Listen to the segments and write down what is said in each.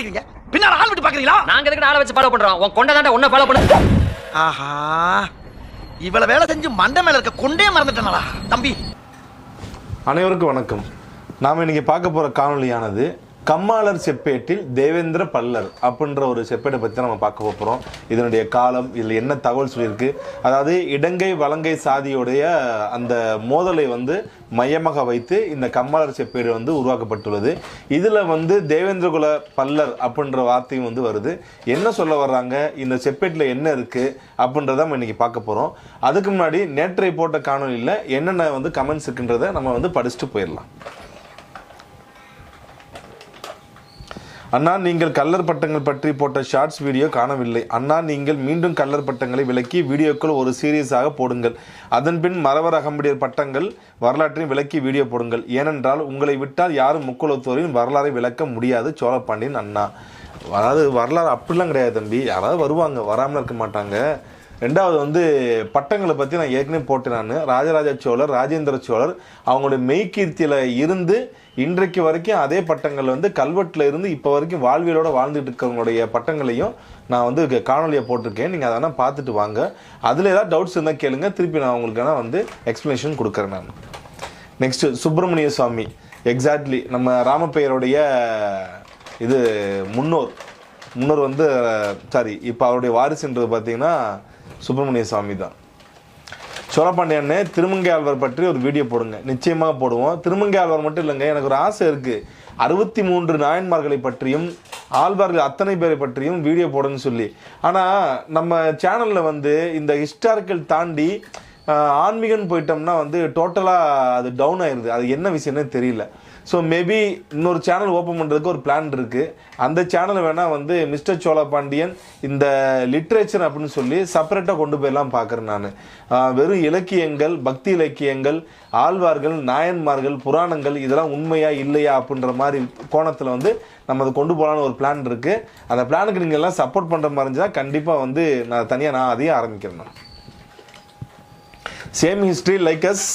ஓடிடுங்க. பின்னால ஆள் விட்டு பாக்குறீங்களா? நாங்க எதுக்கு ஆளை வச்சு ஃபாலோ பண்றோம்? உன் கொண்ட தாண்ட உன்ன ஃபாலோ பண்ணு. ஆஹா, இவ்வளவு வேலை செஞ்சு மண்டை மேல இருக்க கொண்டே மறந்துட்டேனடா தம்பி. அனைவருக்கும் வணக்கம். நாம் இன்னைக்கு பார்க்க போகிற காணொலியானது கம்மாளர் செப்பேட்டில் தேவேந்திர பல்லர் அப்படின்ற ஒரு செப்பேட்டை பற்றி தான் நம்ம பார்க்க போகிறோம். இதனுடைய காலம், இதில் என்ன தகவல் சொல்லியிருக்கு, அதாவது இடங்கை வலங்கை சாதியுடைய அந்த மோதலை மையமாக வைத்து இந்த கம்மாளர் செப்பேடு உருவாக்கப்பட்டுள்ளது. இதில் தேவேந்திரகுல பல்லர் அப்படின்ற வார்த்தையும் வருது. என்ன சொல்ல வர்றாங்க, இந்த செப்பேட்டில் என்ன இருக்குது அப்படின்றத நம்ம இன்றைக்கி பார்க்க போகிறோம். அதுக்கு முன்னாடி நேற்றை போட்ட காணொலியில் என்னென்ன கமெண்ட்ஸ் இருக்குன்றதை நம்ம படிச்சுட்டு போயிடலாம். அண்ணா, நீங்கள் கல்லர் பட்டங்கள் பற்றி போட்ட ஷார்ட்ஸ் வீடியோ காணவில்லை. அண்ணா, நீங்கள் மீண்டும் கல்லர் பட்டங்களை விளக்கி வீடியோக்கள் ஒரு சீரியஸாக போடுங்கள். அதன்பின் மறவர் அகம்படியர் பட்டங்கள் வரலாற்றையும் விளக்கி வீடியோ போடுங்கள். ஏனென்றால் உங்களை விட்டால் யாரும் முக்குலத்தோரின் வரலாறை விளக்க முடியாது. சோழபாண்டியன் அண்ணா. அதாவது வரலாறு அப்படிலாம் கிடையாது தம்பி. யாராவது வருவாங்க, வராமல் இருக்க மாட்டாங்க. ரெண்டாவது பட்டங்களை பற்றி நான் ஏற்கனவே போட்டேன். நான் ராஜராஜ சோழர், ராஜேந்திர சோழர் அவங்களுடைய மெய்கீர்த்தியில் இருந்து இன்றைக்கு வரைக்கும் அதே பட்டங்கள் கல்வெட்டில் இருந்து இப்போ வரைக்கும் வாழ்வியலோடு வாழ்ந்துட்டு இருக்கிறவங்களுடைய பட்டங்களையும் நான் காணொலியை போட்டிருக்கேன். நீங்கள் அதெல்லாம் பார்த்துட்டு வாங்க. அதில் ஏதாவது டவுட்ஸ் இருந்தால் கேளுங்க, திருப்பி நான் உங்களுக்கான எக்ஸ்ப்ளனேஷன் கொடுக்குறேன். நான் நெக்ஸ்ட்டு சுப்பிரமணிய சுவாமி. எக்ஸாக்ட்லி நம்ம ராமப்பெயருடைய இது முன்னோர் சாரி, இப்போ அவருடைய வாரிசுன்றது பார்த்தீங்கன்னா சுப்பிரமணிய சுவாமி தான். சோழபாண்டியன்னு திருமங்கை ஆழ்வார் பற்றி ஒரு வீடியோ போடுங்க, நிச்சயமாக போடுவோம். திருமங்கை ஆழ்வார் மட்டும் இல்லைங்க, எனக்கு ஒரு ஆசை இருக்குது. 63 நாயன்மார்களை பற்றியும் ஆழ்வார்கள் அத்தனை பேரை பற்றியும் வீடியோ போடுன்னு சொல்லி. ஆனால் நம்ம சேனலில் இந்த ஹிஸ்டாரிக்கல் தாண்டி ஆன்மீகன் போயிட்டோம்னா டோட்டலாக அது டவுன் ஆயிடுது. அது என்ன விஷயம்னே தெரியல. ஸோ மேபி இன்னொரு சேனல் ஓப்பன் பண்ணுறதுக்கு ஒரு பிளான் இருக்குது. அந்த சேனலை வேணால் மிஸ்டர் சோழபாண்டியன் இந்த லிட்ரேச்சர் அப்படின்னு சொல்லி செப்பரேட்டாக கொண்டு போயெல்லாம் பார்க்குறேன். நான் வெறும் இலக்கியங்கள், பக்தி இலக்கியங்கள், ஆழ்வார்கள், நாயன்மார்கள், புராணங்கள் இதெல்லாம் உண்மையா இல்லையா அப்படின்ற மாதிரி கோணத்தில் நம்ம அதை கொண்டு போகலான்னு ஒரு பிளான் இருக்குது. அந்த பிளானுக்கு நீங்கள் எல்லாம் சப்போர்ட் பண்ணுற மாதிரி இருந்துச்சுன்னா கண்டிப்பாக நான் தனியாக அதையும் ஆரம்பிக்கிறேன். நான் same history like as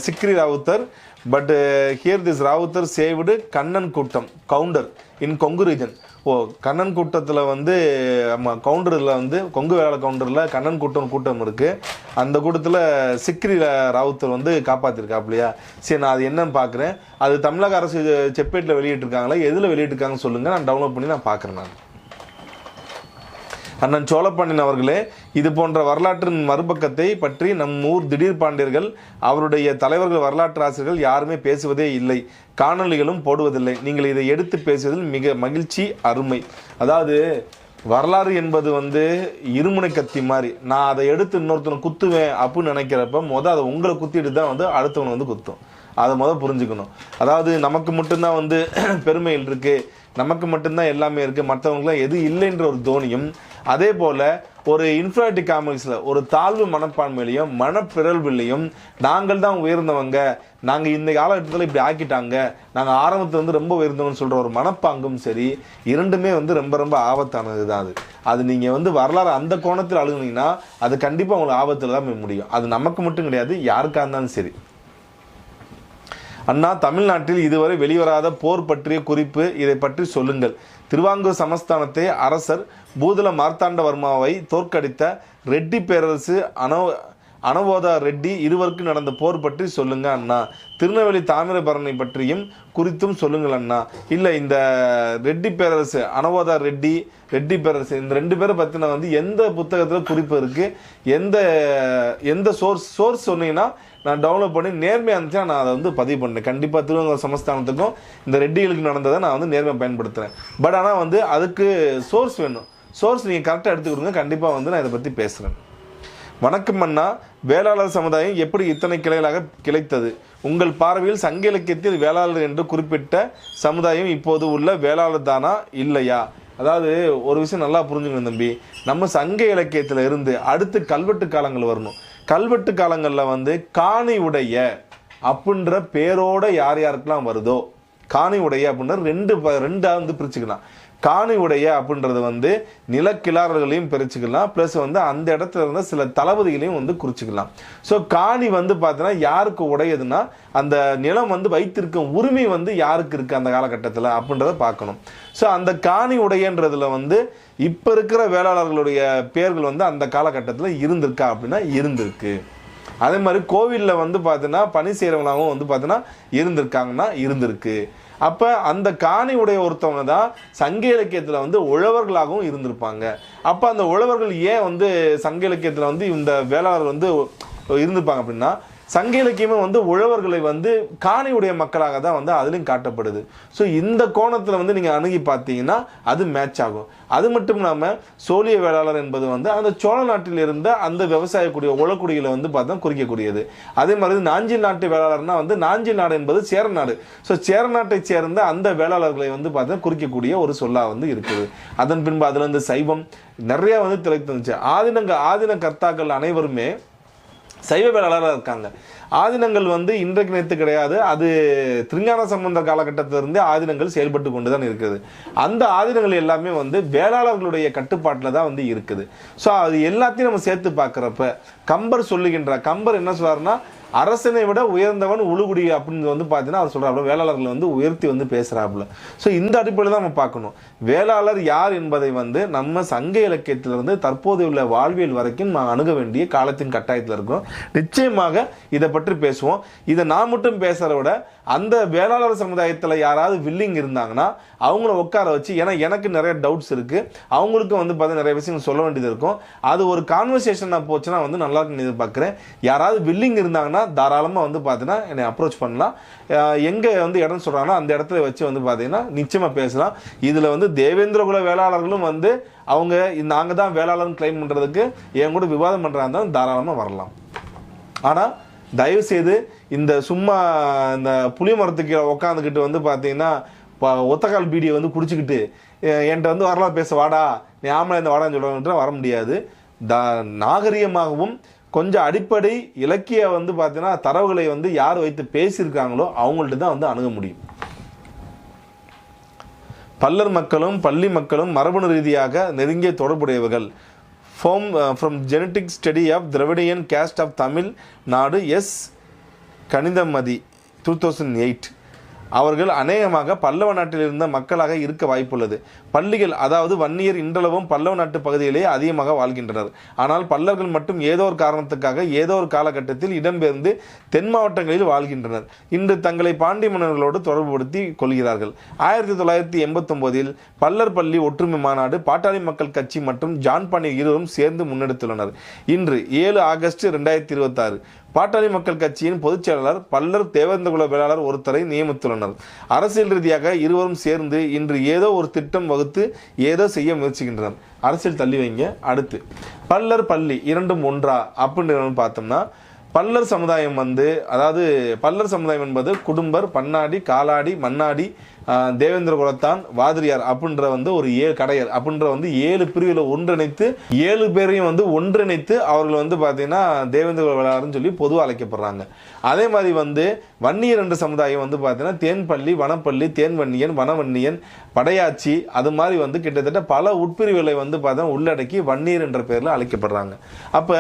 Sikri Rowther. But here this Rowther saved Kannan Koottam Gounder in Kongu region. Kannan கூட்டத்தில் கவுண்டரில் கொங்கு வேளாள கவுண்டரில் கண்ணன் கூட்டம் இருக்குது. அந்த கூட்டத்தில் சிக்ரி ராவுத்தர் காப்பாற்றிருக்காப்லையா? சரி, நான் அது என்னன்னு பார்க்குறேன். அது தமிழக அரசு செப்பேட்டில் வெளியிட்டிருக்காங்களா, எதில் வெளியிட்டிருக்காங்கன்னு சொல்லுங்கள், நான் டவுன்லோட் பண்ணி நான் பார்க்குறேன். நான் அண்ணன் சோழபாண்டியன் அவர்களே, இது போன்ற வரலாற்றின் மறுபக்கத்தை பற்றி நம் ஊர் திடீர் பாண்டியர்கள், அவருடைய தலைவர்கள், வரலாற்று ஆசிரியர்கள் யாருமே பேசுவதே இல்லை, காணொலிகளும் போடுவதில்லை. நீங்கள் இதை எடுத்து பேசுவதில் மிக மகிழ்ச்சி, அருமை. அதாவது வரலாறு என்பது இருமுனை கத்தி மாதிரி. நான் அதை எடுத்து இன்னொருத்தனை குத்துவேன் அப்படின்னு நினைக்கிறப்ப அதை உங்களை குத்திட்டு தான் அடுத்தவனை குத்தும். அதை புரிஞ்சுக்கணும். அதாவது நமக்கு மட்டும்தான் பெருமையில் இருக்குது, நமக்கு மட்டும்தான் எல்லாமே இருக்குது, மற்றவங்களாம் எது இல்லைன்ற ஒரு தோனியும், அதே போல் ஒரு இன்ஃபீரியாரிட்டி காம்ப்ளெக்ஸில் ஒரு தாழ்வு மனப்பான்மையிலையும் மனப்பிறழ்விலையும் நாங்கள் தான் உயர்ந்தவங்க, நாங்கள் இந்த காலகட்டத்தில் இப்படி ஆக்கிட்டாங்க, நாங்கள் ஆரம்பத்தில் ரொம்ப உயர்ந்தவங்கன்னு சொல்கிற ஒரு மனப்பாங்கும் சரி, இரண்டுமே ரொம்ப ரொம்ப ஆபத்தானது தான். அது நீங்கள் வரலாறு அந்த கோணத்தில் அழுகுனீங்கன்னா அது கண்டிப்பாக உங்களுக்கு ஆபத்தில் தான் போய் முடியும். அது நமக்கு மட்டும் கிடையாது, யாருக்காக இருந்தாலும் சரி. அண்ணா, தமிழ்நாட்டில் இதுவரை வெளிவராத போர் பற்றிய குறிப்பு, இதை பற்றி சொல்லுங்கள். திருவாங்கூர் சமஸ்தானத்தை அரசர் பூதல மார்த்தாண்டவர்மாவை தோற்கடித்த ரெட்டி பேரரசு அனவோதா ரெட்டி இருவருக்கும் நடந்த போர் பற்றி சொல்லுங்க அண்ணா. திருநெல்வேலி தாமிரபரணி பற்றியும் குறித்தும் சொல்லுங்கள் அண்ணா. இல்லை, இந்த ரெட்டி பேரரசு, அனவோதா ரெட்டி பேரரசு, இந்த 2 பேரை பற்றின எந்த புத்தகத்தில் குறிப்பு இருக்குது, எந்த சோர்ஸ் சொன்னீங்கன்னா நான் டவுன்லோட் பண்ணி நேர்மையாக இருந்துச்சுன்னா நான் அதை பதிவு பண்ணேன். கண்டிப்பாக திருவங்கூர் சமஸ்தானத்துக்கும் இந்த ரெட்டிகளுக்கு நடந்ததை நான் நேர்மையாக பயன்படுத்துகிறேன். பட் ஆனால் அதுக்கு சோர்ஸ் வேணும். சோர்ஸ் நீங்கள் கரெக்டாக எடுத்துக்கிடுங்க. கண்டிப்பாக நான் இதை பற்றி பேசுகிறேன். வணக்கம் அண்ணா, வேளாளர் சமுதாயம் எப்படி இத்தனை கிளைகளாக கிளைத்தது? உங்கள் பார்வையில் சங்க இலக்கியத்தில் வேளாளர் என்று குறிப்பிட்ட சமுதாயம் இப்போது உள்ள வேளாளர் தானா இல்லையா? அதாவது ஒரு விஷயம் நல்லா புரிஞ்சுக்கணும் தம்பி. நம்ம சங்க இலக்கியத்தில் இருந்து அடுத்து கல்வெட்டு காலங்கள் வரணும். கல்வெட்டு காலங்களில் காணி உடைய அப்படின்ற பேரோட யார் யாருக்கெல்லாம் வருதோ, காணி உடைய அப்படின்ற ரெண்டா வந்து பிரிச்சுக்கலாம். காணி உடைய அப்படின்றது வந்து நிலக்கிழார்களையும் பிரிச்சுக்கலாம், பிளஸ் வந்து அந்த இடத்துல இருந்த சில தளபதிகளையும் வந்து குறிச்சுக்கலாம். ஸோ காணி வந்து பார்த்தீங்கன்னா யாருக்கு உடையதுன்னா அந்த நிலம் வந்து வைத்திருக்கும் உரிமை வந்து யாருக்கு இருக்கு அந்த காலகட்டத்தில் அப்படின்றத பார்க்கணும். ஸோ அந்த காணி உடையன்றதுல வந்து இப்போ இருக்கிற வேளாளர்களுடைய பேர்கள் வந்து அந்த காலகட்டத்தில் இருந்திருக்கா அப்படின்னா இருந்திருக்கு. அதே மாதிரி கோவிலில் வந்து பார்த்தீங்கன்னா பணி செய்கிறவங்களாகவும் வந்து பார்த்தீங்கன்னா இருந்திருக்காங்கன்னா இருந்திருக்கு. அப்போ அந்த காணி உடைய ஒருத்தவங்க தான் சங்க இலக்கியத்தில் வந்து உழவர்களாகவும் இருந்திருப்பாங்க. அப்போ அந்த உழவர்கள் ஏன் வந்து சங்க இலக்கியத்தில் வந்து இந்த வேளாளர் வந்து இருந்திருப்பாங்க அப்படின்னா சங்க இலக்கியமே வந்து உழவர்களை வந்து காணியுடைய மக்களாக தான் வந்து அதுலேயும் காட்டப்படுது. ஸோ இந்த கோணத்தில் வந்து நீங்கள் அணுகி பார்த்தீங்கன்னா அது மேட்ச் ஆகும். அது மட்டும் இல்லாமல் சோழிய வேளாளர் என்பது வந்து அந்த சோழ நாட்டில் இருந்த அந்த விவசாயக்கூடிய உழக்குடிகளை வந்து பார்த்தா குறிக்கக்கூடியது. அதே மாதிரி நாஞ்சில் நாட்டு வேளாளர்னா வந்து நாஞ்சில் நாடு என்பது சேர நாடு. ஸோ சேர நாட்டை சேர்ந்த அந்த வேளாளர்களை வந்து பார்த்தா குறிக்கக்கூடிய ஒரு சொல்லாக வந்து இருக்குது. அதன் பின்பு அதில் வந்து சைவம் நிறைய வந்து திளைத்து வந்துச்சு. ஆதின கர்த்தாக்கள் அனைவருமே சைவ வேளாளராக இருக்காங்க. ஆதினங்கள் வந்து இன்றைக்கு நேற்று கிடையாது, அது திருஞான சம்பந்தர் காலகட்டத்திலிருந்தே ஆதினங்கள் செயல்பட்டு கொண்டு தான் இருக்குது. அந்த ஆதினங்கள் எல்லாமே வந்து வேளாளர்களுடைய கட்டுப்பாட்டில் தான் வந்து இருக்குது. ஸோ அது எல்லாத்தையும் நம்ம சேர்த்து பார்க்குறப்ப கம்பர் என்ன சொல்றாருன்னா அரசனை விட உயர்ந்தவன் உழுகுடி அப்படின்னு வந்து பார்த்தீங்கன்னா அவர் சொல்றாப்புல வேளாளர்களை வந்து உயர்த்தி வந்து பேசுறாப்புல. ஸோ இந்த அடிப்படையில் தான் நம்ம பார்க்கணும் வேளாளர் யார் என்பதை வந்து நம்ம சங்க இலக்கியத்திலிருந்து தற்போதைய உள்ள வாழ்வியல் வரைக்கும் நான் அணுக வேண்டிய காலத்தின் கட்டாயத்தில் இருக்கோம். நிச்சயமாக இதை பற்றி பேசுவோம். இதை நான் மட்டும் பேசுறத விட அந்த வேளாளர் சமுதாயத்தில் யாராவது வில்லிங் இருந்தாங்கன்னா அவங்கள உட்கார வச்சு, ஏன்னா எனக்கு நிறைய டவுட்ஸ் இருக்கு, அவங்களுக்கும் வந்து பார்த்தா நிறைய விஷயங்கள் சொல்ல வேண்டியது இருக்கும். அது ஒரு கான்வர்சேஷனாக போச்சுன்னா வந்து நல்லா இருக்குன்னு எதிர்பார்க்குறேன். யாராவது வில்லிங் இருந்தாங்கன்னா தாராளமாக வந்து பார்த்தீங்கன்னா என்னை அப்ரோச் பண்ணலாம். எங்கே வந்து இடம் சொல்கிறாங்கன்னா அந்த இடத்துல வச்சு வந்து பார்த்தீங்கன்னா நிச்சயமாக பேசலாம். இதில் வந்து தேவேந்திரகுல வேளாளர்களும் வந்து அவங்க நாங்கள் தான் வேளாளர்னு கிளைம் பண்ணுறதுக்கு என் கூட விவாதம் பண்ணுறாங்க தாராளமாக வரலாம். ஆனால் தயவுசெய்து இந்த சும்மா இந்த புளிய மரத்துக்கு உட்காந்துக்கிட்டு வந்து பார்த்தீங்கன்னா ஒத்தக்கால் பீடியை வந்து குடிச்சிக்கிட்டு என்கிட்ட வந்து வரலாம் பேச வாடா நீ ஆமலை இந்த வாடான்னு சொல்கிறவன்ட்டு வர முடியாது. நாகரிகமாகவும் கொஞ்சம் அடிப்படை இலக்கிய வந்து பார்த்தீங்கன்னா தரவுகளை வந்து யார் வைத்து பேசியிருக்காங்களோ அவங்கள்ட்ட தான் வந்து அணுக முடியும். பல்லர் மக்களும் பள்ளி மக்களும் மரபணு ரீதியாக நெருங்கிய தொடர்புடையவர்கள். from genetic study of Dravidian caste of Tamil நாடு எஸ் கணிதமதி 2008 அவர்கள் அநேகமாக பல்லவ நாட்டில் இருந்த மக்களாக இருக்க வாய்ப்புள்ளது. பள்ளிகள் அதாவது வன்னியர் இன்றளவும் பல்லவ நாட்டு பகுதியிலேயே அதிகமாக வாழ்கின்றனர். ஆனால் பல்லவர்கள் மட்டும் ஏதோ ஒரு காரணத்துக்காக ஏதோ ஒரு காலகட்டத்தில் இடம்பெயர்ந்து தென் மாவட்டங்களில் வாழ்கின்றனர். இன்று தங்களை பாண்டிய மன்னர்களோடு தொடர்புபடுத்தி கொள்கிறார்கள். 1989 பல்லர் பள்ளி ஒற்றுமை மாநாடு பாட்டாளி மக்கள் கட்சி மற்றும் ஜான் பாண்டிய இருவரும் சேர்ந்து முன்னெடுத்துள்ளனர். இன்று 7 ஆகஸ்ட் 2026 பாட்டாளி மக்கள் கட்சியின் பொதுச் செயலாளர் பல்லர் தேவேந்திரகுல வேளாளர் ஒருத்தரை நியமித்துள்ளனர். அரசியல் ரீதியாக இருவரும் சேர்ந்து இன்று ஏதோ ஒரு திட்டம் வகுத்து ஏதோ செய்ய முயற்சிக்கின்றனர். அரசியல் தள்ளி வைங்க. அடுத்து பல்லர் பள்ளி இரண்டும் ஒன்றா அப்படின்னு பார்த்தோம்னா பல்லர் சமுதாயம் வந்து அதாவது பல்லர் சமுதாயம் என்பது குடும்பர், பன்னாடி, காலாடி, மன்னாடி, தேவேந்திர குலத்தான், வாதிரியார் அப்படின்ற வந்து ஒரு 7 கடையர் அப்படின்ற வந்து 7 பிரிவில் ஒன்றிணைத்து 7 பேரையும் வந்து ஒன்றிணைத்து அவர்கள் வந்து பார்த்தீங்கன்னா தேவேந்திர குல வேளாளர்னு சொல்லி பொதுவாக அழைக்கப்படுறாங்க. அதே மாதிரி வந்து வன்னியர் என்ற சமுதாயம் வந்து பார்த்தீங்கன்னா தேன்பள்ளி, வனப்பள்ளி, தேன்வன்னியன், வனவன்னியன், படையாச்சி அது மாதிரி வந்து கிட்டத்தட்ட பல உட்பிரிவுகளை வந்து பார்த்தா உள்ளடக்கி வன்னியர் என்ற பேரில் அழைக்கப்படுறாங்க. அப்போ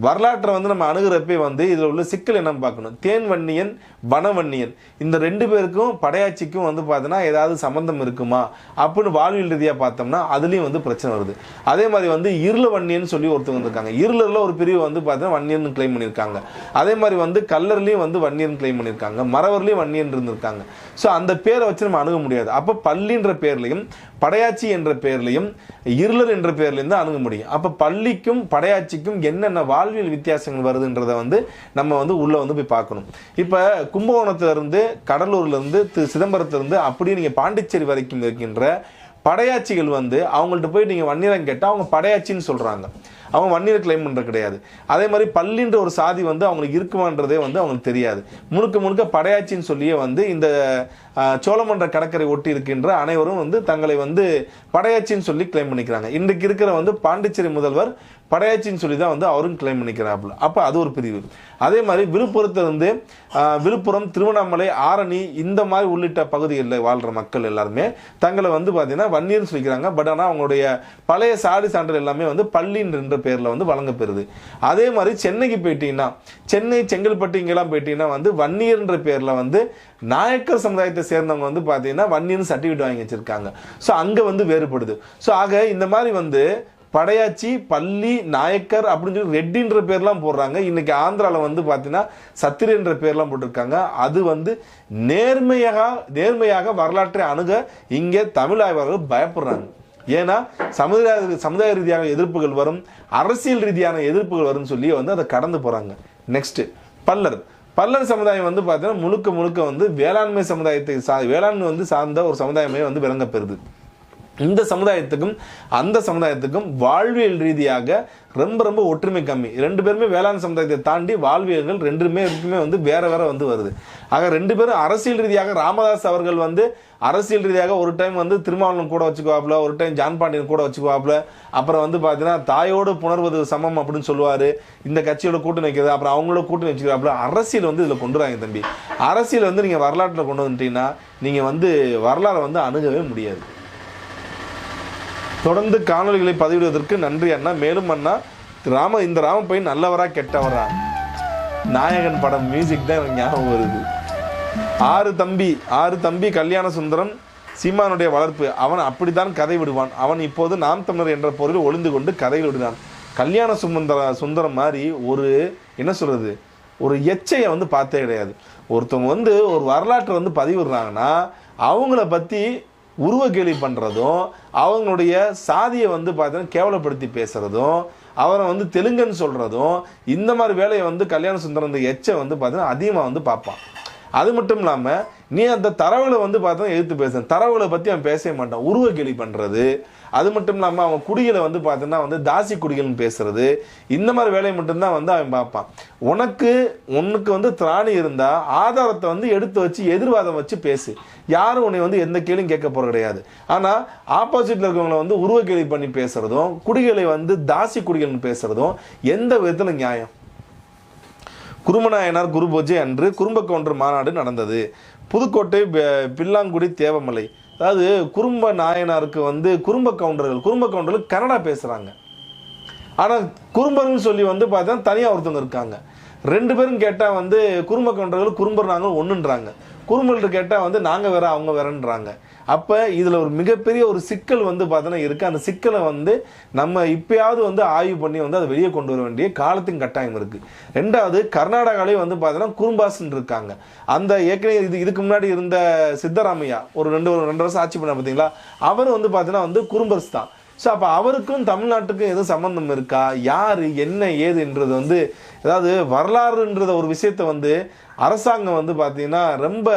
வரலாற்றை வந்து நம்ம அணுகிறப்பே வந்து இதில் உள்ள சிக்கல் என்னன்னு பார்க்கணும். தேன்வன்னியன், வனவன்னியன் இந்த 2 பேருக்கும் படையாச்சிக்கும் வந்து பார்த்தீங்கன்னா ஏதாவது சம்பந்தம் இருக்குமா அப்படின்னு வாழ்வியல் ரீதியாக பார்த்தோம்னா அதுலேயும் வந்து பிரச்சனை வருது. அதே மாதிரி வந்து இருள வன்னியன் சொல்லி ஒருத்தவங்க இருக்காங்க. இருளரில் ஒரு பிரிவு வந்து பார்த்தீங்கன்னா வன்னியன் கிளைம் பண்ணியிருக்காங்க. அதே மாதிரி வந்து கல்லர்லையும் வந்து வன்னியன் கிளைம் பண்ணியிருக்காங்க. மறவர்லையும் வன்னியன் இருந்திருக்காங்க. ஸோ அந்த பேரை வச்சு நம்ம அணுக முடியாது. அப்போ பள்ளின்ற பேர்லையும் படையாச்சி என்ற பெயர்லையும் இருளர் என்ற பெயர்லையும் தான் அணுக முடியும். அப்போ பள்ளிக்கும் படையாச்சிக்கும் என்னென்ன வாழ்வியல் வித்தியாசங்கள் வருதுன்றதை வந்து நம்ம வந்து உள்ளே வந்து போய் பார்க்கணும். இப்போ கும்பகோணத்திலிருந்து, கடலூர்லேருந்து, சிதம்பரத்திலிருந்து அப்படியே நீங்கள் பாண்டிச்சேரி வரைக்கும் இருக்கின்ற படையாச்சிகள் வந்து அவங்கள்ட்ட போய் நீங்கள் வன்னியரம் கேட்டால் அவங்க படையாச்சின்னு சொல்கிறாங்க. அவங்க வன்னியர் கிளைம் பண்ணுறது கிடையாது. அதே மாதிரி பள்ளின்ற ஒரு சாதி வந்து அவங்களுக்கு இருக்குமான்றதே வந்து அவங்களுக்கு தெரியாது. முழுக்க முழுக்க படையாச்சின்னு சொல்லியே வந்து இந்த சோழமன்ற கடற்கரை ஒட்டி இருக்கின்ற அனைவரும் வந்து தங்களை வந்து படையாச்சின்னு சொல்லி கிளைம் பண்ணிக்கிறாங்க. இன்றைக்கு இருக்கிற வந்து பாண்டிச்சேரி முதல்வர் படையாச்சின்னு சொல்லி தான் வந்து அவரும் கிளைம் பண்ணிக்கிறாப்புல. அப்போ அது ஒரு பிரிவு. அதே மாதிரி விழுப்புரத்திலிருந்து விழுப்புரம், திருவண்ணாமலை, ஆரணி இந்த மாதிரி உள்ளிட்ட பகுதிகளில் வாழ்கிற மக்கள் எல்லாருமே தங்களை வந்து பார்த்தீங்கன்னா வன்னியர்னு சொல்லிக்கிறாங்க. பட் ஆனால் அவங்களுடைய பழைய சாதி சான்றிதழ் எல்லாமே வந்து பள்ளின்ற பேரில் வந்து வழங்கப்பெறுது. அதே மாதிரி சென்னைக்கு போயிட்டீங்கன்னா, சென்னை, செங்கல்பட்டு இங்கெல்லாம் போயிட்டீங்கன்னா வந்து வன்னியர்ன்ற பேரில் வந்து நாயக்கர் சமுதாயத்தை சேர்ந்தவங்க வந்து பார்த்தீங்கன்னா வன்னியர்னு சர்டிஃபிகேட் வாங்கி வச்சிருக்காங்க. ஸோ அங்கே வந்து வேறுபடுது. ஸோ ஆக இந்த மாதிரி வந்து படையாச்சி, பள்ளி, நாயக்கர் அப்படின்னு சொல்லி ரெட்டின்ற பேர்லாம் போடுறாங்க. இன்னைக்கு ஆந்திராவில் வந்து பார்த்தீங்கன்னா சத்திரியன்ற பேர்லாம் போட்டிருக்காங்க. அது வந்து நேர்மையாக வரலாற்றை அணுக இங்கே தமிழ் ஆய்வாளர்கள் பயப்படுறாங்க. ஏன்னா சமுதாய ரீதியாக எதிர்ப்புகள் வரும், அரசியல் ரீதியான எதிர்ப்புகள் வரும்னு சொல்லி வந்து அதை கடந்து போகிறாங்க. நெக்ஸ்ட் பல்லர் சமுதாயம் வந்து பார்த்தீங்கன்னா முழுக்க வந்து வேளாண்மை சமுதாயத்தை வேளாண்மை வந்து சார்ந்த ஒரு சமுதாயமே வந்து விளங்கப்பெறுது. இந்த சமுதாயத்துக்கும் அந்த சமுதாயத்துக்கும் வாழ்வியல் ரீதியாக ரொம்ப ஒற்றுமை கம்மி. ரெண்டு பேருமே வேளாண் சமுதாயத்தை தாண்டி வாழ்வியல்கள் ரெண்டுமே வந்து வேற வந்து வருது. ஆக ரெண்டு பேரும் அரசியல் ரீதியாக ராமதாஸ் அவர்கள் வந்து அரசியல் ரீதியாக ஒரு டைம் வந்து திருமாவளவன் கூட வச்சுக்குவாப்புல, ஒரு டைம் ஜான் பாண்டியன் கூட வச்சுக்குவாப்புல. அப்புறம் வந்து பார்த்தீங்கன்னா தாயோடு புணர்வது சமம் அப்படின்னு சொல்லுவார். இந்த கட்சியோட கூட்டணி வைக்கிறது, அப்புறம் அவங்களோட கூட்டணி வச்சுக்கிறாப்புல. அரசியல் வந்து இதில் கொண்டு வராங்க தம்பி. அரசியல் வந்து நீங்கள் வரலாற்றில் கொண்டு வந்துட்டீங்கன்னா நீங்கள் வந்து வரலாறை வந்து அணுகவே முடியாது. தொடர்ந்து காணொலிகளை பதிவிடுவதற்கு நன்றி அண்ணா. மேலும் அண்ணா, இந்த ராம பையன் நல்லவரா கெட்டவரா? நாயகன் படம் மியூசிக் தான் எனக்கு ஞாபகம் வருது. ஆறு தம்பி கல்யாண சுந்தரம் சீமானுடைய வளர்ப்பு. அவன் அப்படித்தான் கதை விடுவான். அவன் இப்போது நாம் தமிழர் என்ற பொருளில் ஒளிந்து கொண்டு கதையில் விடுவான். கல்யாண சுந்தரம் மாதிரி ஒரு என்ன சொல்றது, ஒரு எச்சையை வந்து பார்த்தே கிடையாது. ஒருத்தவங்க வந்து ஒரு வரலாற்றை வந்து பதிவிடுறாங்கன்னா அவங்கள பற்றி உருவ கேலி பண்ணுறதும், அவங்களுடைய சாதியை வந்து பார்த்தீங்கன்னா கேவலப்படுத்தி பேசுகிறதும், அவரை வந்து தெலுங்குன்னு சொல்கிறதும், இந்த மாதிரி வேலையை வந்து கல்யாண சுந்தரம் இந்த எச்சை வந்து பார்த்தீங்கன்னா அதிகமாக வந்து பார்ப்பான். அது மட்டும் இல்லாமல் நீ அந்த தரவுகளை வந்து பார்த்தா எதிர்த்து பேசுகிறேன், தரவுகளை பற்றி அவன் பேசவே மாட்டான், உருவ கேலி பண்ணுறது. அது மட்டும் இல்லாமல் அவன் குடிகளை வந்து பார்த்தோன்னா வந்து தாசி குடிகள்னு பேசுறது, இந்த மாதிரி வேலையை மட்டும்தான் வந்து அவன் பார்ப்பான். உனக்கு வந்து திராணி இருந்தால் ஆதாரத்தை வந்து எடுத்து வச்சு எதிர்வாதம் வச்சு பேசு. யாரும் உன்னை வந்து எந்த கேள்வியும் கேட்க போகிறது கிடையாது. ஆனால் ஆப்போசிட்டில் இருக்கவங்களை வந்து உருவ கேலி பண்ணி பேசுறதும், குடிகளை வந்து தாசி குடிகள்னு பேசுறதும் எந்த விதத்தில் நியாயம்? குருமநாயனார் குரு பூஜை அன்று குறும்ப கவுண்டர் மாநாடு நடந்தது. புதுக்கோட்டை பில்லாங்குடி தேவமலை. அதாவது குறும்ப நாயனாருக்கு வந்து குறும்ப கவுண்டர்கள் கன்னடா பேசுகிறாங்க. ஆனால் குறும்பர்னு சொல்லி வந்து பார்த்தா தனியாக ஒருத்தவங்க இருக்காங்க. ரெண்டு பேரும் கேட்டால் வந்து குறும்ப கவுண்டர்கள் குறும்பர் நாங்கள் ஒன்றுன்றாங்க, குறும்பல்கிட்ட கேட்டால் வந்து நாங்கள் வேற அவங்க வேறன்றாங்க. அப்போ இதில் ஒரு மிகப்பெரிய ஒரு சிக்கல் வந்து பார்த்தோன்னா இருக்குது. அந்த சிக்கலை வந்து நம்ம இப்பயாவது வந்து ஆய்வு பண்ணி வந்து அதை வெளியே கொண்டு வர வேண்டிய காலத்தின் கட்டாயம் இருக்குது. ரெண்டாவது, கர்நாடகாலே வந்து பார்த்தோன்னா குறும்பாஸ்ன்னு இருக்காங்க. அந்த ஏற்கனவே இதுக்கு முன்னாடி இருந்த சித்தராமையா ஒரு ரெண்டு வருஷம் ஆட்சி பண்ண பார்த்தீங்களா, அவர் வந்து பார்த்தீங்கன்னா வந்து குறும்பர்ஸ் தான். ஸோ அப்போ அவருக்கும் தமிழ்நாட்டுக்கும் எதுவும் சம்மந்தம் இருக்கா, யார் என்ன ஏதுன்றது வந்து, அதாவது வரலாறுன்றத ஒரு விஷயத்தை வந்து அரசாங்கம் வந்து பார்த்தீங்கன்னா ரொம்ப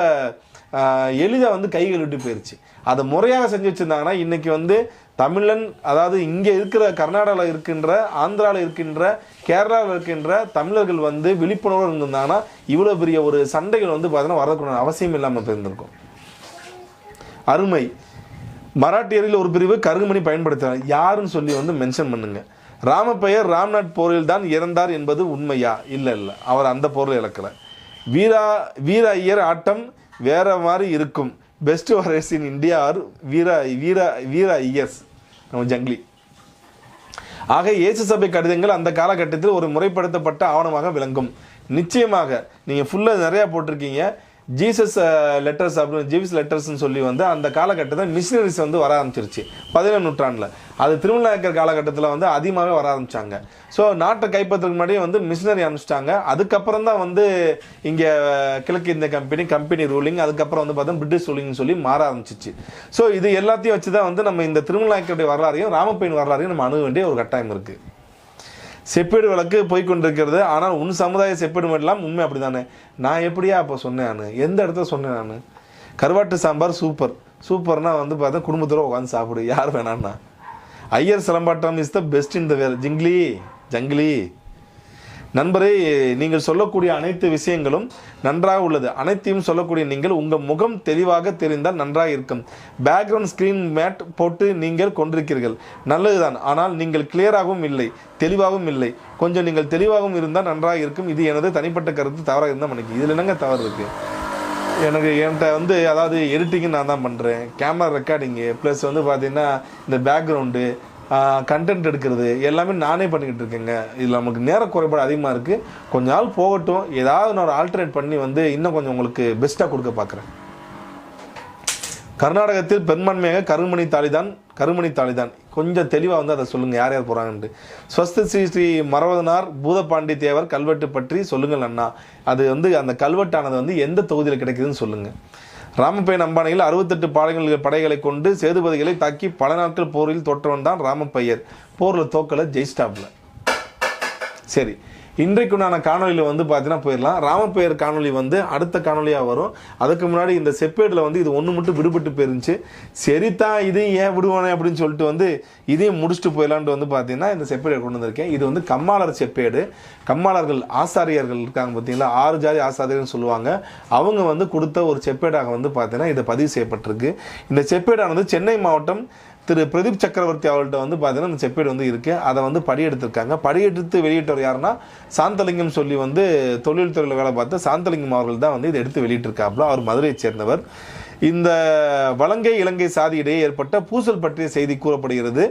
எளிதாக வந்து கைகள் விட்டு போயிடுச்சு. அதை முறையாக செஞ்சு வச்சுருந்தாங்கன்னா இன்றைக்கி வந்து தமிழன், அதாவது இங்கே இருக்கிற கர்நாடகாவில் இருக்கின்ற, ஆந்திராவில் இருக்கின்ற, கேரளாவில் இருக்கின்ற தமிழர்கள் வந்து விழிப்புணர்வு இருந்திருந்தாங்கன்னா இவ்வளோ பெரிய ஒரு சண்டைகள் வந்து பார்த்தீங்கன்னா வரக்கூடிய அவசியம் இல்லாமல் போயிருந்திருக்கும். அருமை. மராட்டியரில் ஒரு பிரிவு கருங்குமணி பயன்படுத்துகிறார், யாருன்னு சொல்லி வந்து மென்ஷன் பண்ணுங்க. ராமப்பெயர் ராம்நாத் போரில் தான் இறந்தார் என்பது உண்மையா? இல்லை, அவர் அந்த போரில் இழக்கலை. வீர ஐயர் ஆட்டம் வேற மாதிரி இருக்கும். Best warriors in India are Veera Iyers நம்ம ஜங்லி. ஆக இயேசு சபை கடிதங்கள் அந்த காலகட்டத்தில் ஒரு முறைப்படுத்தப்பட்ட ஆவணமாக விளங்கும். நிச்சயமாக நீங்கள் ஃபுல்லாக நிறையா போட்டிருக்கீங்க. ஜீசஸ் லெட்டர்ஸ் அப்படின்னு ஜீசஸ் லெட்டர்ஸ்ன்னு சொல்லி வந்து அந்த காலகட்டத்தில் மிஷினரிஸ் வந்து வர ஆரம்பிச்சிருச்சு 17ஆம் நூற்றாண்டில். அது திருமணநாயக்கர் காலகட்டத்தில் வந்து அதிகமாகவே வர ஆரம்பித்தாங்க. ஸோ நாட்டை கைப்பற்றுறதுக்கு முன்னாடியே வந்து மிஷினரி அனுப்பிச்சிட்டாங்க. அதுக்கப்புறம் தான் வந்து இங்கே கிழக்கு இந்திய கம்பெனி ரூலிங், அதுக்கப்புறம் வந்து பார்த்தா பிரிட்டிஷ் ரூலிங்னு சொல்லி மாற ஆரம்பிச்சிச்சு. ஸோ இது எல்லாத்தையும் வச்சு தான் வந்து நம்ம இந்த திருமணநாயக்கருடைய வரலாறையும் ராமப்பையன் வரலாறையும் நம்ம அணுக வேண்டிய ஒரு கட்டாயம் இருக்குது. செப்பேடு வழக்கு போய்கொண்டிருக்கிறது. ஆனால் உன் சமுதாய செப்பேடு எல்லாம் உண்மை அப்படி தானே? நான் எப்படியா அப்போ சொன்னேன்? நான் எந்த இடத்துல சொன்னேன்? நான் கருவாட்டு சாம்பார் சூப்பர்னா வந்து பார்த்தா குடும்பத்தோடு உட்காந்து சாப்பிடு, யார் வேணான்னா. ஐயர் சிலம்பாட்டம் இஸ் த பெஸ்ட் இன் த வேர். ஜங்கிலி நண்பரே, நீங்கள் சொல்லக்கூடிய அனைத்து விஷயங்களும் நன்றாக உள்ளது. அனைத்தையும் சொல்லக்கூடிய நீங்கள் உங்கள் முகம் தெளிவாக தெரிந்தால் நன்றாக இருக்கும். பேக்ரவுண்ட் ஸ்க்ரீன் மேட் போட்டு நீங்கள் கொண்டிருக்கிறீர்கள், நல்லதுதான். ஆனால் நீங்கள் கிளியராகவும் இல்லை, தெளிவாகவும் இல்லை. கொஞ்சம் நீங்கள் தெளிவாகவும் இருந்தால் நன்றாக இருக்கும். இது எனது தனிப்பட்ட கருத்து. தவறாக இருந்தால் மன்னிக்கு. இதில் என்னங்க தவறு இருக்குது? என்கிட்ட வந்து அதாவது எடிட்டிங்கு நான் தான் பண்ணுறேன், கேமரா ரெக்கார்டிங்கு, ப்ளஸ் வந்து பார்த்தீங்கன்னா இந்த பேக்ரவுண்டு, கண்டென்ட் எடுக்கிறது எல்லாமே நானே பண்ணிக்கிட்டு இருக்கேங்க. இதில் நமக்கு நேர குறைபாடு அதிகமாக இருக்குது. கொஞ்ச நாள் போகட்டும், ஏதாவது நான் ஒரு ஆல்டர்னேட் பண்ணி வந்து இன்னும் கொஞ்சம் உங்களுக்கு பெஸ்ட்டாக கொடுக்க பார்க்குறேன். கர்நாடகத்தில் பெரும்பான்மையாக கருமணி தாலிதான். கொஞ்சம் தெளிவாக வந்து அதை சொல்லுங்கள், யார் யார் போகிறாங்கன்ட்டு. ஸ்வஸ்த ஸ்ரீ மரவதனார் பூதபாண்டி தேவர் கல்வெட்டு பற்றி சொல்லுங்கள் அண்ணா. அது வந்து அந்த கல்வெட்டானது வந்து எந்த தொகுதியில் கிடைக்குதுன்னு சொல்லுங்கள். ராமப்பையன் அம்பானையில் 68 படைகளை கொண்டு சேதுபதிகளை தாக்கி பல நாட்கள் போரில் தோற்றவன் தான் ராமப்பையர். போரில் தோக்கலை, ஜெயிஸ்டாப்ல. சரி, இன்றைக்குண்டான காணொலியில் வந்து பார்த்தீங்கன்னா போயிடலாம். ராமப்பெயர் காணொலி வந்து அடுத்த காணொலியாக வரும். அதுக்கு முன்னாடி இந்த செப்பேடில் வந்து இது ஒன்று மட்டும் விடுபட்டு போயிருந்துச்சு. சரிதான், இதையும் ஏன் விடுவானே அப்படின்னு சொல்லிட்டு வந்து இதையும் முடிச்சுட்டு போயிடலான்ட்டு வந்து பார்த்தீங்கன்னா இந்த செப்பேடை கொண்டு வந்திருக்கேன். இது வந்து கம்மாளர் செப்பேடு. கம்மாளர்கள் ஆசாரியர்கள் இருக்காங்க பார்த்தீங்களா, 6 ஜாதி ஆசாரியர்கள்னு சொல்லுவாங்க. அவங்க வந்து கொடுத்த ஒரு செப்பேடாக வந்து பார்த்தீங்கன்னா இதை பதிவு செய்யப்பட்டிருக்கு. இந்த செப்பேடானது சென்னை மாவட்டம் திரு பிரதீப் சக்கரவர்த்தி அவர்கள்ட்ட வந்து பார்த்தீங்கன்னா இந்த செப்பேடு வந்து இருக்குது. அதை வந்து படியெடுத்திருக்காங்க. படியெடுத்து வெளியிட்டவர் யாருன்னா சாந்தலிங்கம் சொல்லி வந்து தொழில்துறையில் வேலை பார்த்த சாந்தலிங்கம் அவர்கள் தான் வந்து இதை எடுத்து வெளியிட்டிருக்காப்புல. அவர் மதுரையை சேர்ந்தவர். இந்த வலங்கை இலங்கை சாதி இடையே ஏற்பட்ட பூசல் பற்றிய செய்தி கூறப்படுகிறது.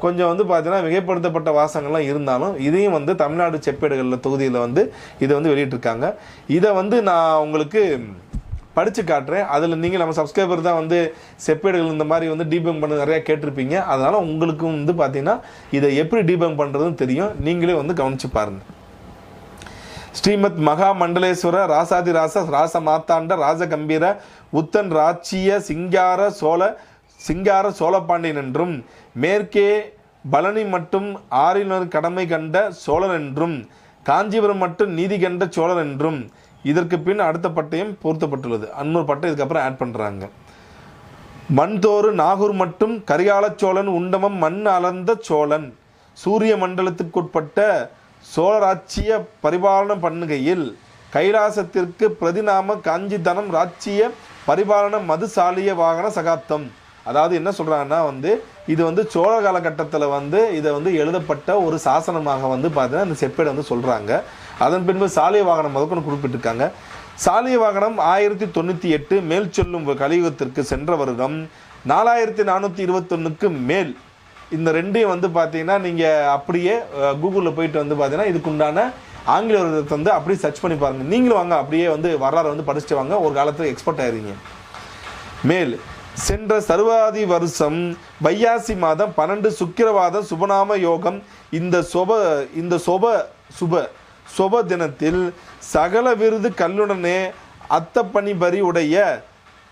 கொஞ்சம் வந்து பார்த்தீங்கன்னா மிகைப்படுத்தப்பட்ட வாசகங்கள்லாம் இருந்தாலும் இதையும் வந்து தமிழ்நாடு செப்பேடுகளில் தொகுதியில் வந்து இதை வந்து வெளியிட்டிருக்காங்க. இதை வந்து நான் உங்களுக்கு படித்து காட்டுறேன். அதில் நீங்கள் நம்ம சப்ஸ்கிரைபர் தான் வந்து செப்பேடுகள் இந்த மாதிரி வந்து டீபங்க் பண்ண நிறையா கேட்டிருப்பீங்க. அதனால் உங்களுக்கும் வந்து பார்த்தீங்கன்னா இதை எப்படி டீபங்க் பண்ணுறதுன்னு தெரியும். நீங்களே வந்து கவனித்து பாருங்கள். ஸ்ரீமத் மகா மண்டலேஸ்வர ராசாதி ராச மாத்தாண்ட ராஜகம்பீர உத்தன் ராச்சிய சிங்கார சோழபாண்டியன் என்றும் மேற்கே பழனி மட்டும் ஆறினர் கடமை கண்ட சோழன் என்றும் காஞ்சிபுரம் மட்டும் நீதி கண்ட சோழன் என்றும் இதற்கு பின் அடுத்த பட்டயம் பொருத்தப்பட்டுள்ளது. இன்னொரு பட்டம் இதுக்கப்புறம் ஆட் பண்ணுறாங்க. மண்தோறு நாகூர் மட்டும் கரிகால சோழன் உண்டமம் மண் அளந்த சோழன் சூரிய மண்டலத்துக்குட்பட்ட சோழராட்சிய பரிபாலனம் பண்ணுகையில் கைலாசத்திற்கு பிரதிநாம காஞ்சிதனம் ராட்சிய பரிபாலன மதுசாலிய வாகன சகாப்தம். அதாவது என்ன சொல்கிறாங்கன்னா வந்து இது வந்து சோழ காலகட்டத்தில் வந்து இதை வந்து எழுதப்பட்ட ஒரு சாசனமாக வந்து பார்த்தீங்கன்னா இந்த செப்பேடை வந்து சொல்கிறாங்க. அதன் பின்பு சாலிய வாகனம் முதற்கொண்டு குறிப்பிட்டிருக்காங்க. சாலிய வாகனம் 1098 மேல் சொல்லும் கலியுகத்திற்கு சென்ற வருடம் 4421 மேல். இந்த ரெண்டையும் வந்து பார்த்தீங்கன்னா நீங்கள் அப்படியே கூகுளில் போயிட்டு வந்து பார்த்தீங்கன்னா இதுக்குண்டான ஆங்கில வருடத்தை வந்து அப்படியே சர்ச் பண்ணி பாருங்கள். நீங்களும் வாங்க, அப்படியே வந்து வரலாறு வந்து படிச்சுட்டு வாங்க, ஒரு காலத்தில் எக்ஸ்பர்ட் ஆயிருங்க. மேல் சென்ற சர்வாதி வருஷம் வையாசி மாதம் 12 சுக்கிரவாதம் சுபநாம யோகம் இந்த சுப தினத்தில் சகல விருது கல்லுடனே அத்தப்பணிபரி உடைய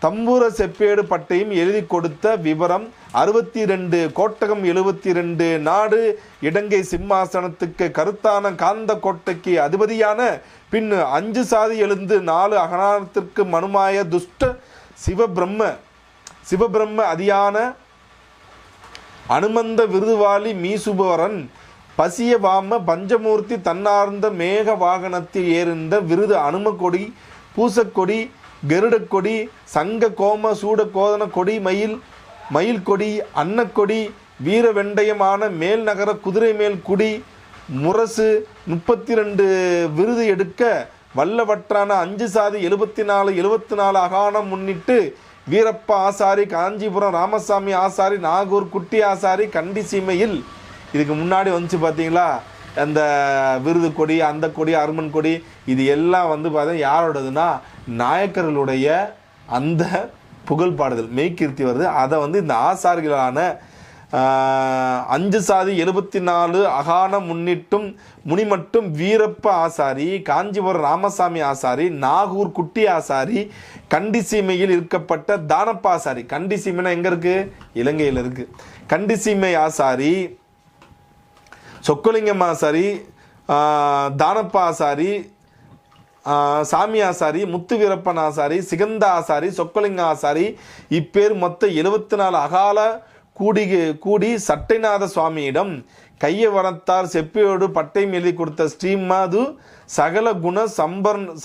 தம்பூர செப்பேடு பட்டையும் எழுதி கொடுத்த விவரம் 62 கோட்டகம் 72 நாடு இடங்கை சிம்மாசனத்துக்கு கருத்தான காந்த கோட்டைக்கு அதிபதியான பின் 5 சாதி எழுந்து 4 அகனாரத்திற்கு மனுமாய துஷ்ட சிவபிரம்ம அதியான அனுமந்த விருதுவாளி மீசுபவரன் பசிய வாம பஞ்சமூர்த்தி தன்னார்ந்த மேக வாகனத்தில் ஏறிந்த விருது அனுமக்கொடி பூசக்கொடி கருடக்கொடி சங்க கோம சூட கோதன கொடி மயில் கொடி அன்னக்கொடி வீர வெண்டயமான மேல் நகர குதிரை மேல் குடி முரசு 32 விருது எடுக்க வல்லவற்றான 5 சாதி 74 அகானம் முன்னிட்டு வீரப்ப ஆசாரி காஞ்சிபுரம் ராமசாமி ஆசாரி நாகூர் குட்டி ஆசாரி கண்டி சீமையில். இதுக்கு முன்னாடி வந்துச்சு பார்த்தீங்களா அந்த விருது கொடி, அந்த கொடி, அருமன் கொடி, இது எல்லாம் வந்து பார்த்தீங்கன்னா யாரோடதுன்னா நாயக்கர்களுடைய அந்த புகழ் பாடுதல் மெய்கீர்த்தி வருது. அதை வந்து இந்த ஆசாரிகளான 5 சாதி 74 அகானம் முன்னிட்டும் முனிமட்டும் வீரப்ப ஆசாரி காஞ்சிபுரம் ராமசாமி ஆசாரி நாகூர் குட்டி ஆசாரி கண்டி சீமையில் இருக்கப்பட்ட தானப்பா ஆசாரி. கண்டி சீமைனா எங்க இருக்கு? இலங்கையில் இருக்கு. கண்டி சீமை ஆசாரி சொக்கலிங்கம் ஆசாரி தானப்பா ஆசாரி சாமி ஆசாரி முத்து வீரப்பன் ஆசாரி சிகந்த ஆசாரி சொக்கலிங்க ஆசாரி இப்பேர் மொத்த 74 அகால கூடி சட்டைநாத சுவாமியிடம் கையவரத்தார் செப்பியோடு பட்டையும் எழுதி கொடுத்த ஸ்ரீமது சகல குண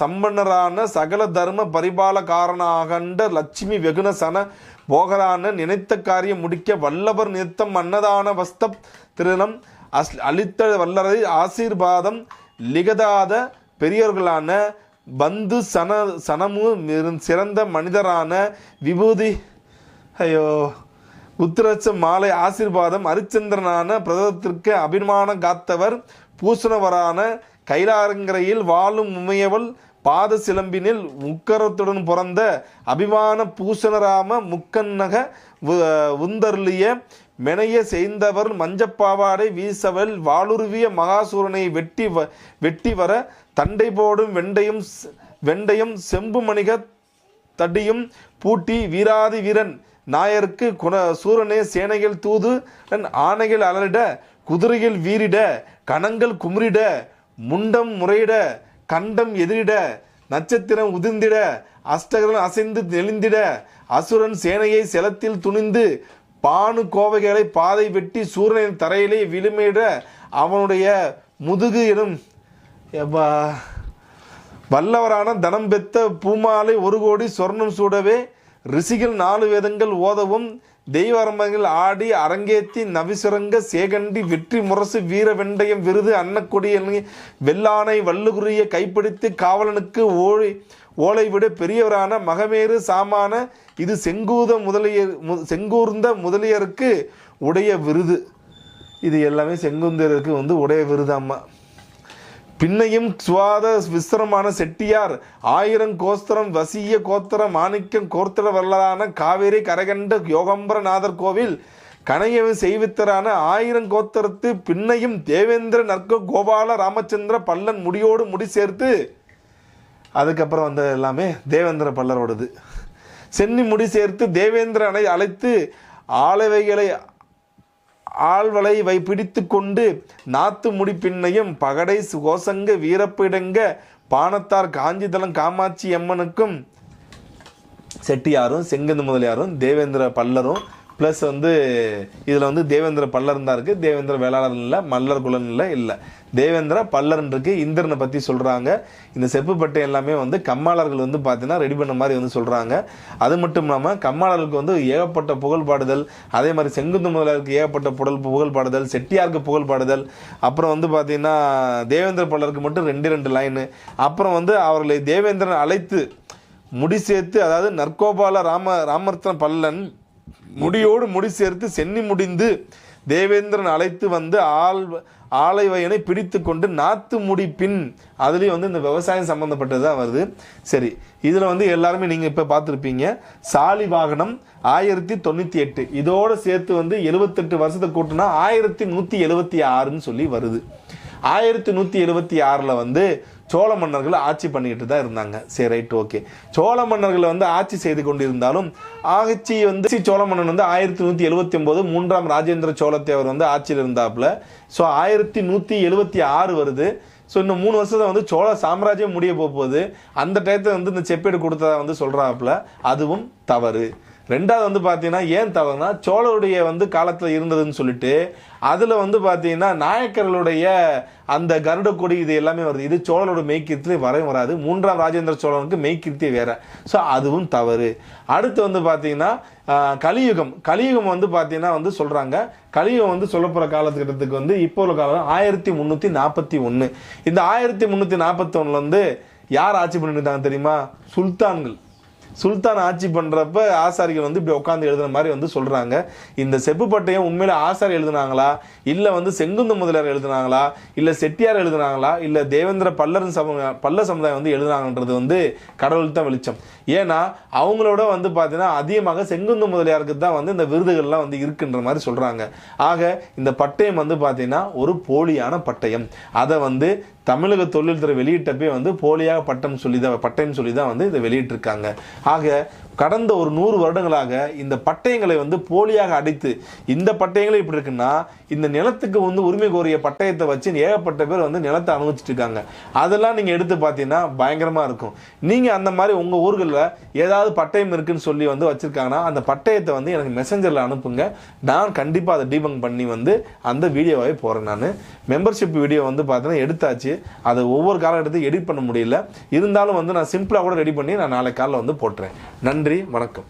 சம்பன்னரான சகல தர்ம பரிபாலகாரனாகண்ட லட்சுமி வெகுன சன போகரான நினைத்த காரியம் முடிக்க வல்லவர் நிறுத்தம் அன்னதான வஸ்த திருணம் அளித்த வல்லரை ஆசீர்வாதம் லிகதாத பெரியவர்களான பந்து சனமு சிறந்த மனிதரான விபூதி உத்திரச்ச மாலை ஆசீர்வாதம் அரிச்சந்திரனான பிரதத்திற்கு அபிமானம் காத்தவர் பூசணவரான கைலாரங்கரையில் வாழும் உமையவள் பாத சிலம்பினில் முக்கரத்துடன் பிறந்த அபிமான பூஷணராம முக்கன்னக உந்தருளிய மெனைய செய்தவர் மஞ்சப்பாவாடை வீசவல் வாளுருவிய மகாசூரனை வெட்டி வர தண்டை போடும் வெண்டையும் செம்பு மணிக தடியும் பூட்டி வீராதி வீரன் நாயருக்கு சூரனே சேனைகள் தூது ஆணைகள் அலரிட குதிரைகள் வீரிட கணங்கள் குமுறிட முண்டம் முறையிட கண்டம் எதிரிட நட்சத்திரம் உதிர்ந்திட அஷ்டகரன் அசைந்து நெளிந்திட அசுரன் சேனையை செலத்தில் துணிந்து பானு கோவைகளை பாதை வெட்டி சூரனின் தரையிலே விழுமையிட அவனுடைய முதுகு எனும் வல்லவரான தனம் பெத்த பூமாலை 1 கோடி சொர்ணம் சூடவே ரிஷிகள் 4 வேதங்கள் ஓதவும் தெய்வரம்பங்கள் ஆடி அரங்கேத்தி நவிசுரங்க சேகண்டி வெற்றி முரசு வீர வெண்டயம் விருது அன்னக்கொடி வெள்ளானை வல்லுகுரிய கைப்பிடித்து காவலனுக்கு ஓலை விட பெரியவரான மகமேறு சாமான இது செங்கூர்ந்த முதலியருக்கு உடைய விருது. இது எல்லாமே செங்குந்தருக்கு உடைய விருது. அம்மா பின்னையும் சுவாத விஸ்திரமான செட்டியார் 1000 கோஸ்திரம் வசிய கோத்திர மாணிக்கம் கோர்த்திர வரலான காவேரி கரகண்ட யோகம்பரநாதர் கோவில் கனையவும் செய்வித்தரான 1000 கோத்திரத்து பின்னையும் தேவேந்திர நற்க கோபால ராமச்சந்திர பல்லன் முடியோடு முடி சேர்த்து அதுக்கப்புறம் வந்த எல்லாமே தேவேந்திர பல்லரோடது. சென்னி முடி சேர்த்து தேவேந்திரனை அழைத்து ஆழ்வலை பிடித்து கொண்டு நாத்து முடி பின்னையும் பகடை கோசங்க வீரப்பிடங்க பானத்தார் காஞ்சிதளம் காமாட்சி அம்மனுக்கும் செட்டியாரும் செங்கந்து முதலியாரும் தேவேந்திர பல்லரும் ப்ளஸ் இதில் தேவேந்திர பல்லர் தான் இருக்குது. தேவேந்திர வேளாளர் இல்லை, மல்லர் குலன் இல்லை தேவேந்திர பல்லர்ன்னு இருக்கு. இந்திரனை பற்றி சொல்கிறாங்க. இந்த செப்புப்பட்டை எல்லாமே கம்மாளர்கள் பார்த்தீங்கன்னா ரெடி பண்ண மாதிரி சொல்கிறாங்க. அது மட்டும் இல்லாமல் கம்மாளர்களுக்கு ஏகப்பட்ட புகழ் பாடுதல், அதே மாதிரி செங்குந்து முதலாளருக்கு ஏகப்பட்ட புகழ் பாடுதல், செட்டியாருக்கு புகழ் பாடுதல், அப்புறம் பார்த்தீங்கன்னா தேவேந்திர பல்லருக்கு மட்டும் 2 லைனு, அப்புறம் அவர்களை தேவேந்திரன் அழைத்து முடி சேர்த்து, அதாவது நற்கோபால ராமர்த்தன பல்லன் முடியோடு முடி சேர்த்து சென்னி முடிந்து தேவேந்திரன் அழைத்து ஆலைவயனை பிடித்து கொண்டு நாத்து முடி பின் அதுலேயும் இந்த விவசாயம் சம்மந்தப்பட்டது தான் வருது. சரி, இதில் எல்லாருமே நீங்கள் இப்போ பார்த்துருப்பீங்க. சாலி வாகனம் 1098 இதோடு சேர்த்து 78 வருஷத்தை கூட்டினா 1176ன்னு சொல்லி வருது. 1176ல் சோழ மன்னர்கள் ஆட்சி பண்ணிக்கிட்டு தான் இருந்தாங்க. சரி, ரைட், ஓகே. சோழ மன்னர்கள் ஆட்சி செய்து கொண்டிருந்தாலும் சோழ மன்னன் 1179 3ஆம் ராஜேந்திர சோழத்தேவர் ஆட்சியில் இருந்தாப்புல. ஸோ 1176 வருது. ஸோ இன்னும் 3 வருஷத்தை சோழ சாம்ராஜ்யம் முடிய போகுது. அந்த டயத்தை இந்த செப்பேடு கொடுத்ததா சொல்கிறாப்புல. அதுவும் தவறு. ரெண்டாவது பார்த்தீங்கன்னா ஏன் தவறுனா சோழருடைய காலத்தில் இருந்ததுன்னு சொல்லிட்டு அதில் பார்த்தீங்கன்னா நாயக்கர்களுடைய அந்த கருட கொடி இது எல்லாமே வருது. இது சோழரோட மெய்கீர்த்தி வராது. 3ஆம் ராஜேந்திர சோழனுக்கு மெய்கீர்த்தி வேற. ஸோ அதுவும் தவறு. அடுத்து பார்த்தீங்கன்னா கலியுகம் பார்த்தீங்கன்னா சொல்கிறாங்க. கலியுகம் சொல்லப்போகிற காலத்துக்கு இப்போ உள்ள காலம் 1341. இந்த 1341 யார் ஆட்சி பண்ணிட்டு இருந்தாங்க தெரியுமா? சுல்தான் ஆட்சி பண்ணுறப்ப ஆசாரிகள் இப்படி உட்காந்து எழுதுன மாதிரி சொல்கிறாங்க. இந்த செப்புப்பட்டையும் உண்மையில ஆசாரி எழுதுனாங்களா, இல்லை செங்குந்த முதலியார் எழுதுனாங்களா, இல்லை செட்டியார் எழுதுனாங்களா, இல்லை தேவேந்திர பல்ல சமுதாயம் எழுதுனாங்கன்றது கடவுள் தான் வெளிச்சம். ஏன்னா அவங்களோட பார்த்தீங்கன்னா அதிகமாக செங்குந்த முதலியாருக்கு தான் இந்த விருதுகள்லாம் இருக்குன்ற மாதிரி சொல்கிறாங்க. ஆக இந்த பட்டயம் பார்த்தீங்கன்னா ஒரு போலியான பட்டயம். அதை தமிழக தொழில்துறை வெளியிட்டப்பே போலியாக பட்டயம் சொல்லி தான் இதை வெளியிட்டிருக்காங்க. ஆக கடந்த ஒரு 100 வருடங்களாக இந்த பட்டயங்களை வந்து போலியாக அடித்து, இந்த பட்டயங்களே இப்படி இருக்குன்னா இந்த நிலத்துக்கு வந்து உரிமை கோரிய பட்டயத்தை வச்சு ஏகப்பட்ட பேர் வந்து நிலத்தை அனுபவிச்சுட்டு இருக்காங்க. அதெல்லாம் நீங்க எடுத்து பார்த்தீங்கன்னா பயங்கரமா இருக்கும். நீங்க அந்த மாதிரி உங்க ஊர்களில் ஏதாவது பட்டயம் இருக்குன்னு சொல்லி வந்து வச்சிருக்காங்கன்னா அந்த பட்டயத்தை வந்து எனக்கு மெசஞ்சர்ல அனுப்புங்க. நான் கண்டிப்பா அதை டீபங்க் பண்ணி வந்து அந்த வீடியோவை போறேன். நான் மெம்பர்ஷிப் வீடியோ வந்து பார்த்தீங்கன்னா எடுத்தாச்சு. அதை ஒவ்வொரு காலகட்டத்தையும் எடிட் பண்ண முடியல. இருந்தாலும் வந்து நான் சிம்பிளா கூட ரெடி பண்ணி நான் நாளை காலைல வந்து போட்டுறேன். நன்றி, வணக்கம்.